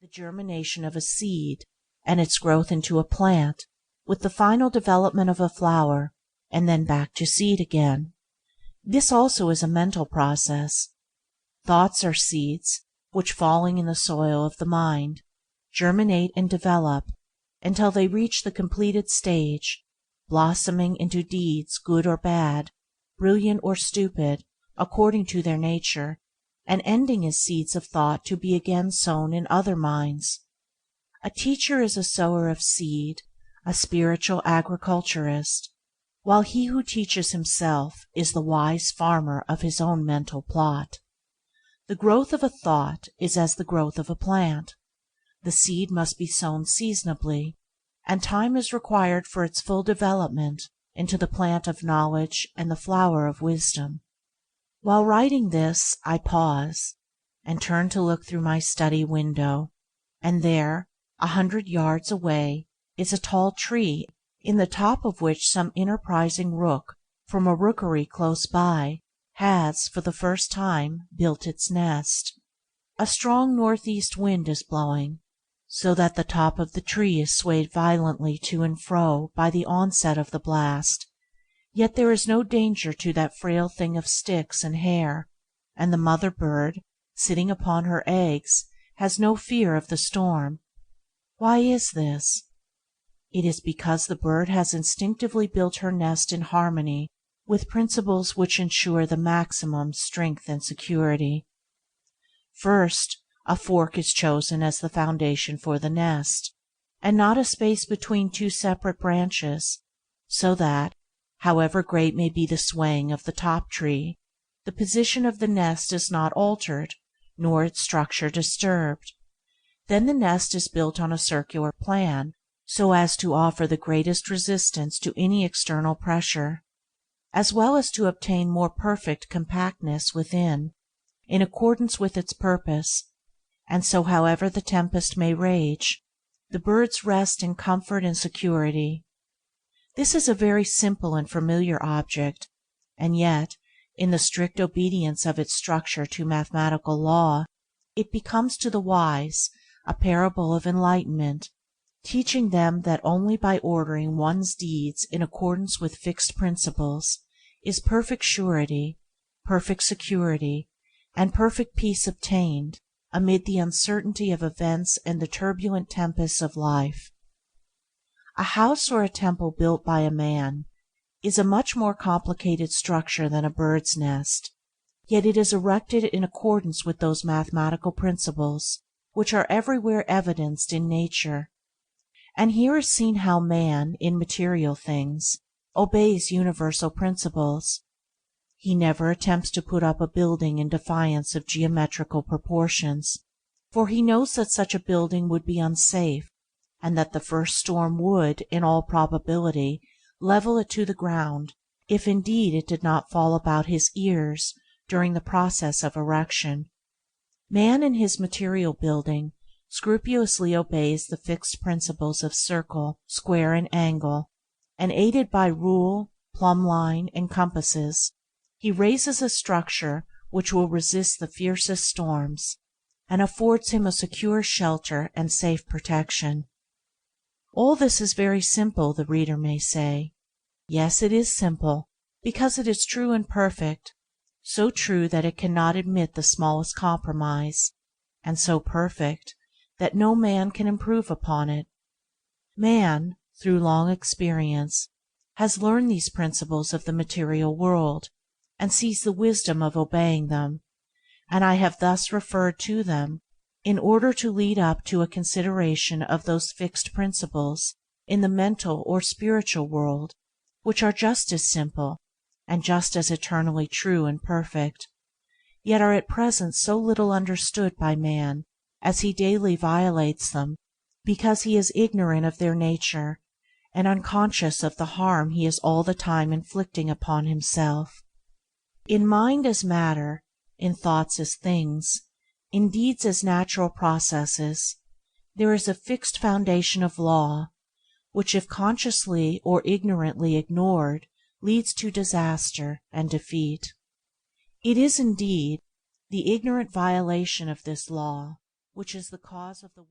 the germination of a seed and its growth into a plant, with the final development of a flower, and then back to seed again. This also is a mental process. Thoughts are seeds which, falling in the soil of the mind, germinate and develop until they reach the completed stage, blossoming into deeds good or bad, brilliant or stupid, according to their nature, and ending as seeds of thought to be again sown in other minds. A teacher is a sower of seed, a spiritual agriculturist, while he who teaches himself is the wise farmer of his own mental plot. The growth of a thought is as the growth of a plant. The seed must be sown seasonably, and time is required for its full development into the plant of knowledge and the flower of wisdom. While writing this I pause, and turn to look through my study window, and there, 100 yards away, is a tall tree, in the top of which some enterprising rook from a rookery close by has, for the first time, built its nest. A strong northeast wind is blowing, so that the top of the tree is swayed violently to and fro by the onset of the blast, yet there is no danger to that frail thing of sticks and hair, and the mother bird, sitting upon her eggs, has no fear of the storm. Why is this? It is because the bird has instinctively built her nest in harmony with principles which ensure the maximum strength and security. First, a fork is chosen as the foundation for the nest, and not a space between two separate branches, so that, however great may be the swaying of the top tree, the position of the nest is not altered, nor its structure disturbed. Then the nest is built on a circular plan, so as to offer the greatest resistance to any external pressure, as well as to obtain more perfect compactness within, in accordance with its purpose, and so, however the tempest may rage, the birds rest in comfort and security. This is a very simple and familiar object, and yet, in the strict obedience of its structure to mathematical law, it becomes to the wise a parable of enlightenment, teaching them that only by ordering one's deeds in accordance with fixed principles is perfect surety, perfect security, and perfect peace obtained amid the uncertainty of events and the turbulent tempests of life. A house or a temple built by a man is a much more complicated structure than a bird's nest, yet it is erected in accordance with those mathematical principles which are everywhere evidenced in nature. And here is seen how man, in material things, obeys universal principles. He never attempts to put up a building in defiance of geometrical proportions, for he knows that such a building would be unsafe, and that the first storm would, in all probability, level it to the ground, if indeed it did not fall about his ears during the process of erection. Man in his material building scrupulously obeys the fixed principles of circle, square, and angle, and aided by rule, plumb line, and compasses, he raises a structure which will resist the fiercest storms, and affords him a secure shelter and safe protection. All this is very simple, the reader may say. Yes, it is simple, because it is true and perfect, so true that it cannot admit the smallest compromise, and so perfect that no man can improve upon it. Man, through long experience, has learned these principles of the material world, and sees the wisdom of obeying them, and I have thus referred to them in order to lead up to a consideration of those fixed principles in the mental or spiritual world which are just as simple and just as eternally true and perfect, yet are at present so little understood by man as he daily violates them, because he is ignorant of their nature and unconscious of the harm he is all the time inflicting upon himself. In mind as matter, in thoughts as things, in deeds as natural processes, there is a fixed foundation of law, which if consciously or ignorantly ignored leads to disaster and defeat. It is indeed the ignorant violation of this law which is the cause of the